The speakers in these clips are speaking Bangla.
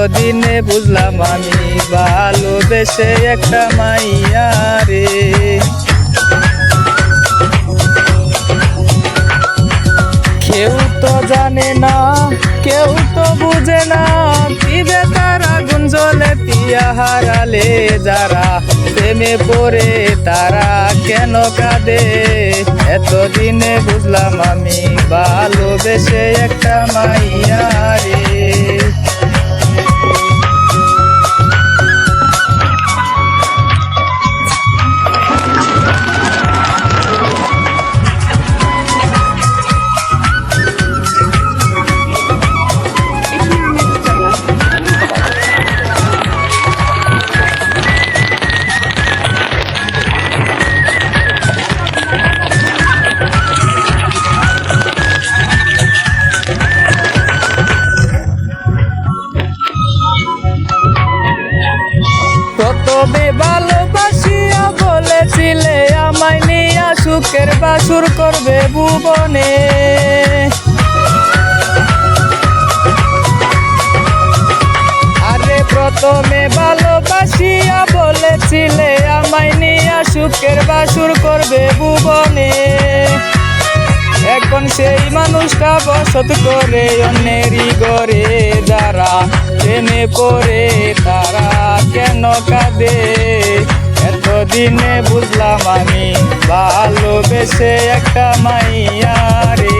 এতদিনে বুঝলাম আমি ভালোবেসে একটা মাইয়া রে। কেউ তো জানে না, কেউ তো বুঝে না, কি বেকার আগুন জ্বলে পিয়া হারালে যারা, প্রেমে পড়ে তারা কেন কাঁদে। এতদিনে বুঝলাম আমি ভালোবেসে একটা মাইয়া রে। প্রথমে ভালোবাসিয়া বলেছিলে আমায় নিয়া সুখের বাসুর করবে ভুবনে। আরে প্রথমে ভালোবাসিয়া বলেছিলে আমায় নিয়া সুখের বাসুর করবে ভুবনে। এখন সেই মানুষটা বসত করে অন্যেরই ঘরে, যারা প্রেমে পড়ে তারা কেন কাঁদে। এতদিনে বুঝলাম আমি ভালোবেসে একটা মাইয়া রে।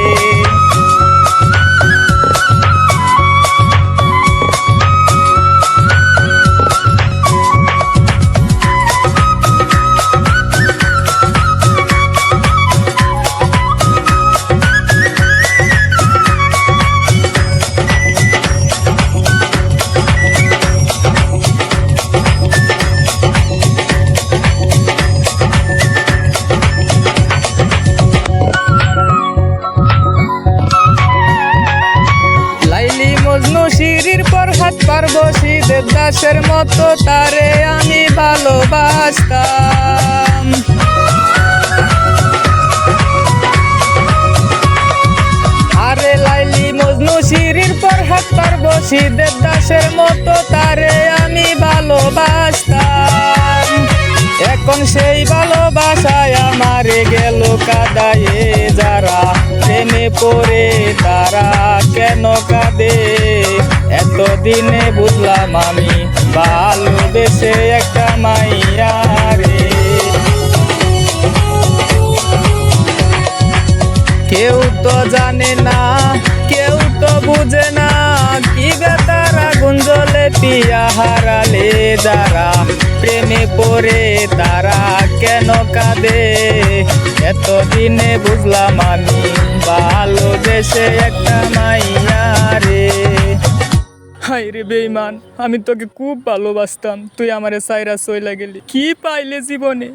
মজনু শিরির পর হাত পারবসি দেবদাসের মতো তারে আমি ভালোবাসতাম। আরে লাইলি মজনু শিরির পর হাত পারবসি দেবদাসের মতো তারে আমি ভালোবাসতাম। এখন সেই ভালোবাসায় আমারে গেল কাদায়ে, যারা প্রেমে পড়ে তারা কেন কাঁদে। এতদিনে বুঝলাম আমি ভালোবেসে একটা মাইয়া রে। কেউ তো জানে না, কেউ তো বুঝে না, কি বেতার আগুন জ্বলে পিয়া হারালে যারা, প্রেমে পড়ে তারা কেন কাঁদে। এতদিনে বুঝলাম আমি ভালোবেসে একটা মাইয়া রে। হাই রে বেঈমান, আমি তোকে খুব ভালোবাসতাম, তুই আমারে সাইরা চইলা গেলি, কি পাইলে জীবনে।